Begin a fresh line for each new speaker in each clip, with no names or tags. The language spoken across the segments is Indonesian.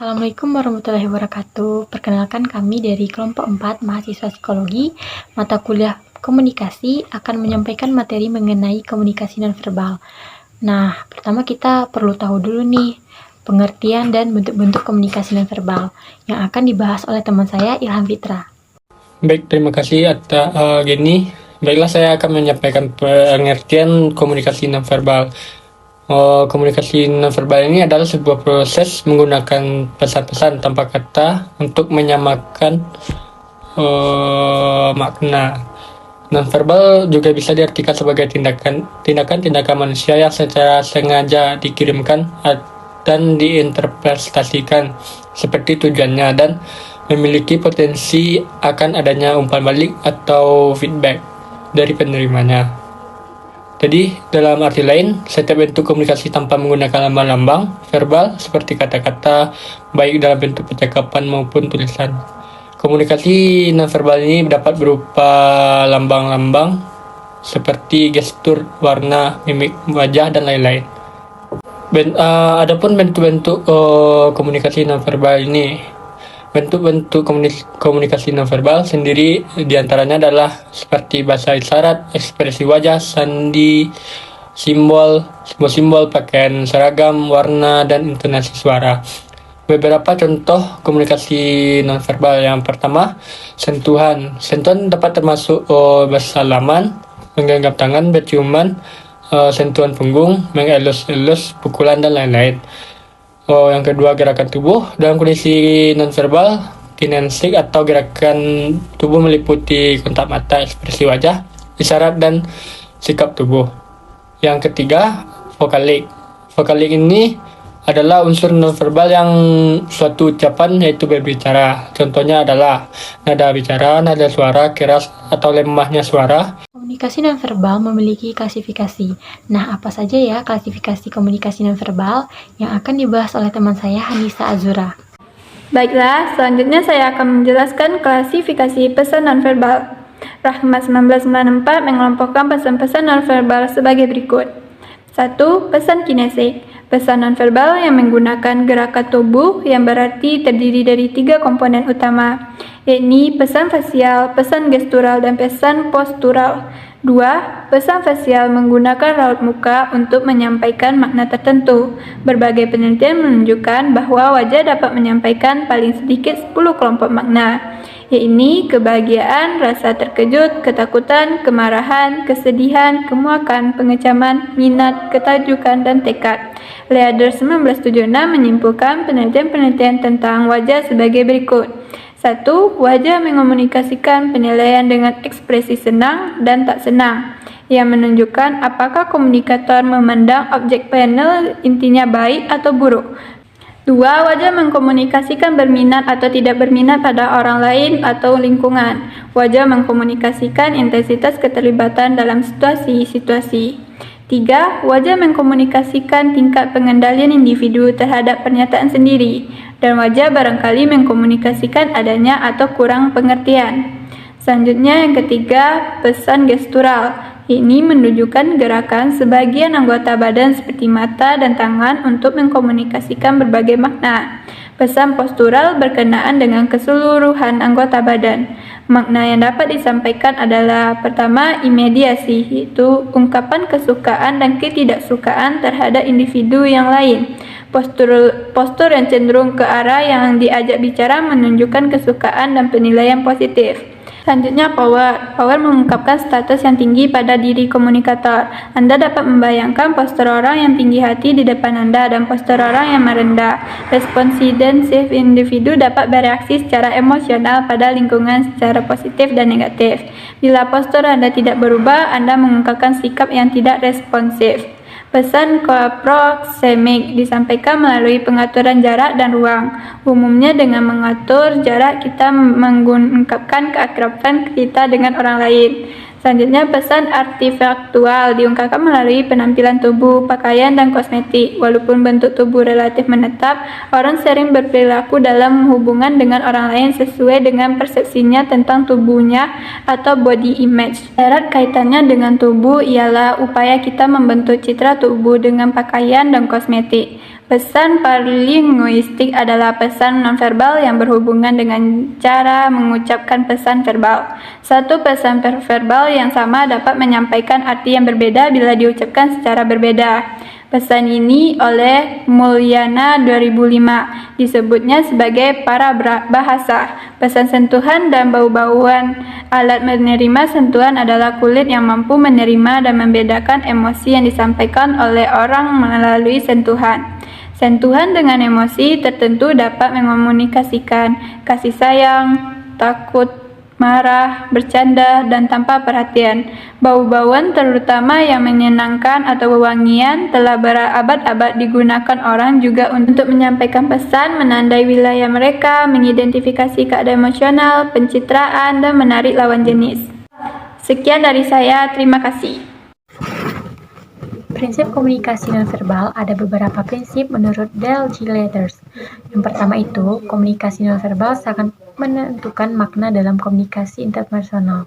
Assalamualaikum warahmatullahi wabarakatuh. Perkenalkan kami dari kelompok 4 mahasiswa psikologi, mata kuliah komunikasi akan menyampaikan materi mengenai komunikasi nonverbal. Nah, pertama kita perlu tahu dulu nih pengertian dan bentuk-bentuk komunikasi nonverbal yang akan dibahas oleh teman saya Ilham Fitra.
Baik, terima kasih Geni. Baiklah, saya akan menyampaikan pengertian komunikasi nonverbal. Komunikasi nonverbal ini adalah sebuah proses menggunakan pesan-pesan tanpa kata untuk menyamakan makna. Nonverbal juga bisa diartikan sebagai tindakan manusia yang secara sengaja dikirimkan dan diinterpretasikan seperti tujuannya dan memiliki potensi akan adanya umpan balik atau feedback dari penerimanya. Jadi, dalam arti lain, setiap bentuk komunikasi tanpa menggunakan lambang-lambang verbal seperti kata-kata, baik dalam bentuk percakapan maupun tulisan. Komunikasi nonverbal ini dapat berupa lambang-lambang seperti gestur, warna, mimik wajah, dan lain-lain. Adapun bentuk-bentuk komunikasi nonverbal ini, bentuk-bentuk komunikasi nonverbal sendiri diantaranya adalah seperti bahasa isyarat, ekspresi wajah, sandi, simbol, pakaian seragam, warna, dan intonasi suara. Beberapa contoh komunikasi nonverbal. Yang pertama, sentuhan. Sentuhan dapat termasuk bersalaman, menggenggam tangan, berciuman, sentuhan punggung, mengelus-elus, pukulan, dan lain-lain. Yang kedua, gerakan tubuh. Dalam kondisi nonverbal, kinestetik atau gerakan tubuh meliputi kontak mata, ekspresi wajah, isyarat, dan sikap tubuh. Yang ketiga, vokalik. Vokalik ini adalah unsur nonverbal yang suatu ucapan, yaitu berbicara. Contohnya adalah nada bicara, nada suara, keras atau lemahnya suara.
Komunikasi nonverbal memiliki klasifikasi. Nah, apa saja ya klasifikasi komunikasi nonverbal yang akan dibahas oleh teman saya Hanisa Azura?
Baiklah, selanjutnya saya akan menjelaskan klasifikasi pesan nonverbal. Rahmat 1994 mengelompokkan pesan-pesan nonverbal sebagai berikut. 1. Pesan kinesik. Pesan nonverbal yang menggunakan gerakan tubuh yang berarti terdiri dari 3 komponen utama, yakni pesan fasial, pesan gestural, dan pesan postural. 2. Pesan fasial menggunakan raut muka untuk menyampaikan makna tertentu. Berbagai penelitian menunjukkan bahwa wajah dapat menyampaikan paling sedikit 10 kelompok makna, yakni kebahagiaan, rasa terkejut, ketakutan, kemarahan, kesedihan, kemuakan, pengecaman, minat, ketajukan, dan tekad. Leader 1976 menyimpulkan penelitian-penelitian tentang wajah sebagai berikut. 1. Wajah mengomunikasikan penilaian dengan ekspresi senang dan tak senang, yang menunjukkan apakah komunikator memandang objek panel intinya baik atau buruk. 2. Wajah mengkomunikasikan berminat atau tidak berminat pada orang lain atau lingkungan. Wajah mengkomunikasikan intensitas keterlibatan dalam situasi-situasi. 3. Wajah mengkomunikasikan tingkat pengendalian individu terhadap pernyataan sendiri, dan wajah barangkali mengkomunikasikan adanya atau kurang pengertian. Selanjutnya, yang ketiga, pesan gestural. Ini menunjukkan gerakan sebagian anggota badan seperti mata dan tangan untuk mengkomunikasikan berbagai makna. Pesan postural berkenaan dengan keseluruhan anggota badan. Makna yang dapat disampaikan adalah pertama, imediasi, yaitu ungkapan kesukaan dan ketidaksukaan terhadap individu yang lain. Postur yang cenderung ke arah yang diajak bicara menunjukkan kesukaan dan penilaian positif. Selanjutnya, power mengungkapkan status yang tinggi pada diri komunikator. Anda dapat membayangkan postur orang yang tinggi hati di depan Anda dan postur orang yang merendah. Responsif individu dapat bereaksi secara emosional pada lingkungan secara positif dan negatif. Bila postur Anda tidak berubah, Anda mengungkapkan sikap yang tidak responsif. Pesan proxemic disampaikan melalui pengaturan jarak dan ruang. Umumnya dengan mengatur jarak kita mengungkapkan keakraban kita dengan orang lain. Selanjutnya, pesan artifaktual diungkapkan melalui penampilan tubuh, pakaian, dan kosmetik. Walaupun bentuk tubuh relatif menetap, orang sering berperilaku dalam hubungan dengan orang lain sesuai dengan persepsinya tentang tubuhnya atau body image. Erat kaitannya dengan tubuh ialah upaya kita membentuk citra tubuh dengan pakaian dan kosmetik. Pesan paralinguistik adalah pesan nonverbal yang berhubungan dengan cara mengucapkan pesan verbal. Satu pesan verbal yang sama dapat menyampaikan arti yang berbeda bila diucapkan secara berbeda. Pesan ini oleh Mulyana 2005 disebutnya sebagai parabahasa. Pesan sentuhan dan bau-bauan. Alat menerima sentuhan adalah kulit yang mampu menerima dan membedakan emosi yang disampaikan oleh orang melalui sentuhan. Sentuhan dengan emosi tertentu dapat mengomunikasikan kasih sayang, takut, marah, bercanda, dan tanpa perhatian. Bau-bauan terutama yang menyenangkan atau wewangian telah berabad-abad digunakan orang juga untuk menyampaikan pesan, menandai wilayah mereka, mengidentifikasi keadaan emosional, pencitraan, dan menarik lawan jenis. Sekian dari saya, terima kasih.
Prinsip komunikasi nonverbal ada beberapa prinsip menurut Dale G. Letters. Yang pertama itu, komunikasi nonverbal sangat menentukan makna dalam komunikasi interpersonal.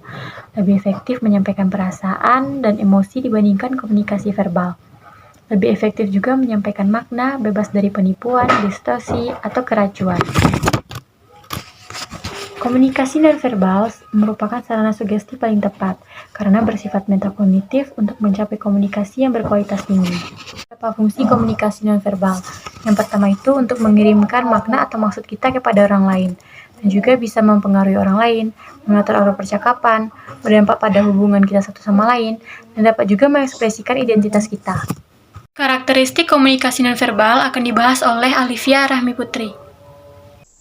Lebih efektif menyampaikan perasaan dan emosi dibandingkan komunikasi verbal. Lebih efektif juga menyampaikan makna bebas dari penipuan, distorsi, atau keracuan. Komunikasi nonverbal merupakan sarana sugesti paling tepat karena bersifat metakognitif untuk mencapai komunikasi yang berkualitas tinggi. Beberapa fungsi komunikasi nonverbal. Yang pertama itu untuk mengirimkan makna atau maksud kita kepada orang lain dan juga bisa mempengaruhi orang lain, mengatur arah percakapan, berdampak pada hubungan kita satu sama lain, dan dapat juga mengekspresikan identitas kita. Karakteristik komunikasi nonverbal akan dibahas oleh Alivia Rahmi Putri.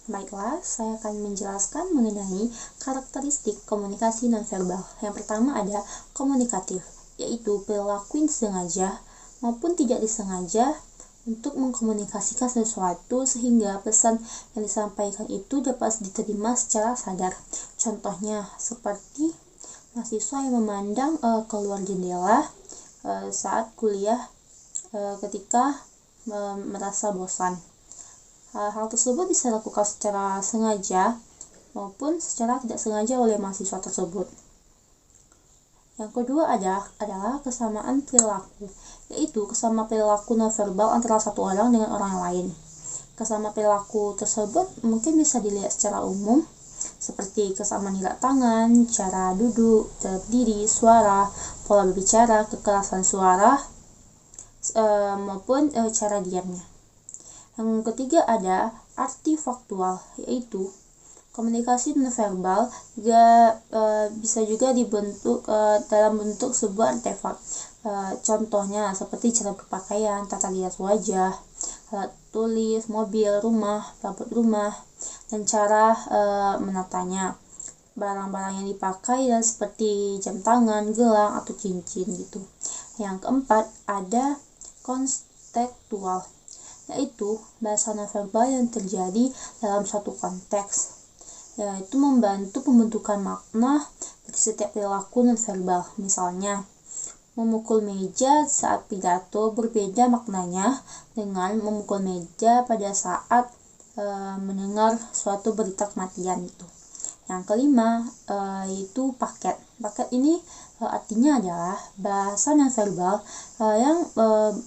Baiklah, saya akan menjelaskan mengenai karakteristik komunikasi nonverbal. Yang pertama ada komunikatif, yaitu perilaku yang disengaja maupun tidak disengaja untuk mengkomunikasikan sesuatu sehingga pesan yang disampaikan itu dapat diterima secara sadar. Contohnya seperti mahasiswa yang memandang keluar jendela saat kuliah ketika merasa bosan. Hal tersebut bisa dilakukan secara sengaja maupun secara tidak sengaja oleh mahasiswa tersebut. Yang kedua adalah kesamaan perilaku, yaitu kesamaan perilaku nonverbal antara satu orang dengan orang lain. Kesamaan perilaku tersebut mungkin bisa dilihat secara umum, seperti kesamaan ikat tangan, cara duduk, berdiri, suara, pola berbicara, kekerasan suara, maupun cara diamnya. Yang ketiga ada artifaktual, yaitu komunikasi nonverbal bisa juga dibentuk dalam bentuk sebuah artefak. Contohnya seperti cara berpakaian, tata lihat wajah, alat tulis, mobil, rumah, perabot rumah, dan cara menatanya. Barang-barang yang dipakai dan seperti jam tangan, gelang, atau cincin gitu. Yang keempat ada kontekstual, yaitu bahasa nonverbal yang terjadi dalam suatu konteks, yaitu membantu pembentukan makna dari setiap perilaku nonverbal. Misalnya, memukul meja saat pidato berbeda maknanya dengan memukul meja pada saat mendengar suatu berita kematian itu. Yang kelima yaitu paket. Paket ini artinya adalah bahasa nonverbal yang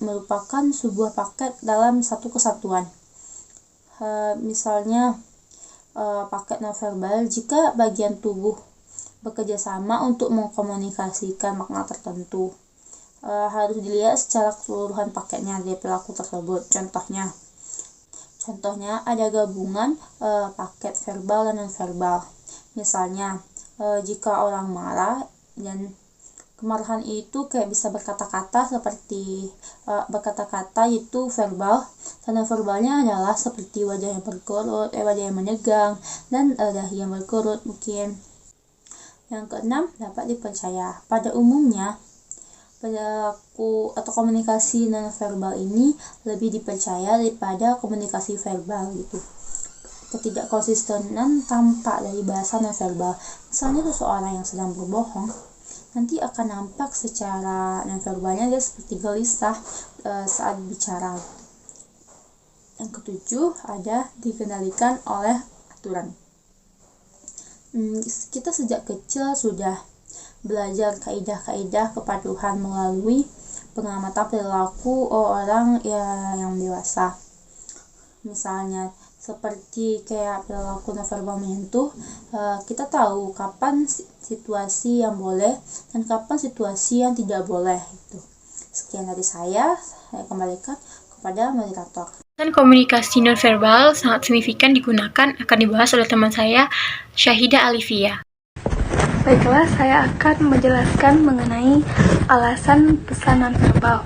merupakan sebuah paket dalam satu kesatuan. Misalnya paket nonverbal jika bagian tubuh bekerja sama untuk mengkomunikasikan makna tertentu. Harus dilihat secara keseluruhan paketnya dari perilaku tersebut. Contohnya ada gabungan paket verbal dan nonverbal. Misalnya jika orang marah dan kemarahan itu kayak bisa berkata-kata seperti berkata-kata itu verbal, dan verbalnya adalah seperti wajah yang berkerut, wajah yang menegang, dan dahi yang berkerut mungkin. Yang keenam, dapat dipercaya. Pada umumnya perilaku atau komunikasi nonverbal ini lebih dipercaya daripada komunikasi verbal gitu. Ketidakkonsistenan tampak dari bahasa nonverbal. Misalnya seseorang yang sedang berbohong, nanti akan nampak secara nonverbalnya dia seperti gelisah saat bicara. Yang ketujuh ada dikendalikan oleh aturan. Kita sejak kecil sudah belajar kaidah-kaidah kepatuhan melalui pengamatan perilaku orang yang dewasa. misalnya seperti kayak perilaku nonverbal menyentuh, kita tahu kapan situasi yang boleh dan kapan situasi yang tidak boleh. Itu. Sekian dari saya kembalikan kepada moderator.
Dan komunikasi nonverbal sangat signifikan digunakan akan dibahas oleh teman saya, Syahida Alivia.
Baiklah, saya akan menjelaskan mengenai alasan pesan nonverbal.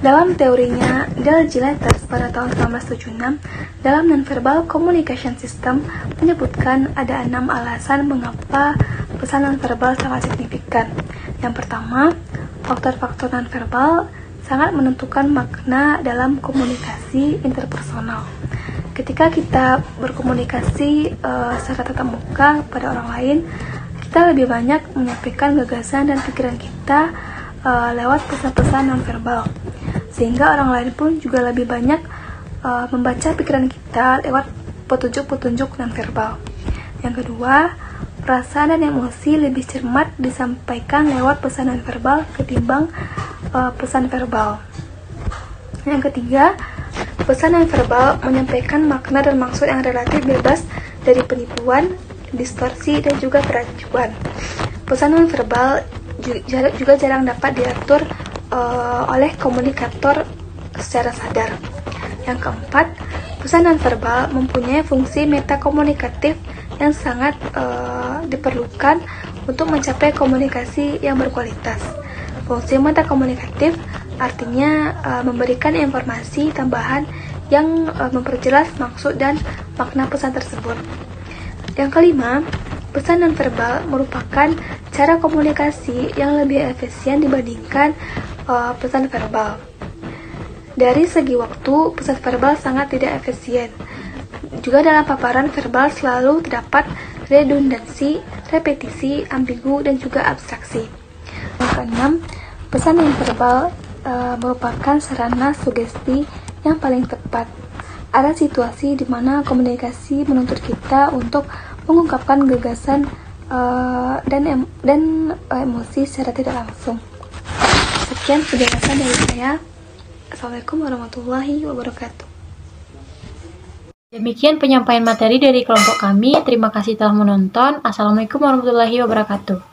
Dalam teorinya Dale G. Letters pada tahun 1976, dalam Nonverbal Communication System menyebutkan ada 6 alasan mengapa pesan nonverbal sangat signifikan. Yang pertama, faktor-faktor nonverbal sangat menentukan makna dalam komunikasi interpersonal. Ketika kita berkomunikasi secara tatap muka pada orang lain, kita lebih banyak menyampaikan gagasan dan pikiran kita lewat pesan-pesan nonverbal, sehingga orang lain pun juga lebih banyak membaca pikiran kita lewat petunjuk-petunjuk nonverbal. Yang kedua, perasaan dan emosi lebih cermat disampaikan lewat pesan nonverbal ketimbang pesan verbal. Yang ketiga, pesan nonverbal menyampaikan makna dan maksud yang relatif bebas dari penipuan, distorsi, dan juga keracuan. Pesan nonverbal juga jarang dapat diatur oleh komunikator secara sadar. Yang keempat, pesan nonverbal mempunyai fungsi metakomunikatif yang sangat diperlukan untuk mencapai komunikasi yang berkualitas. Fungsi metakomunikatif artinya memberikan informasi tambahan yang memperjelas maksud dan makna pesan tersebut. Yang kelima, pesan nonverbal merupakan cara komunikasi yang lebih efisien dibandingkan pesan verbal. Dari segi waktu, pesan verbal sangat tidak efisien. Juga dalam paparan verbal selalu terdapat redundansi, repetisi, ambigu, dan juga abstraksi. Yang keenam, pesan nonverbal merupakan sarana sugesti yang paling tepat. Ada situasi di mana komunikasi menuntut kita untuk mengungkapkan gagasan dan emosi secara tidak langsung. Sekian penjelasan dari saya. Assalamualaikum warahmatullahi wabarakatuh.
Demikian penyampaian materi dari kelompok kami. Terima kasih telah menonton. Assalamualaikum warahmatullahi wabarakatuh.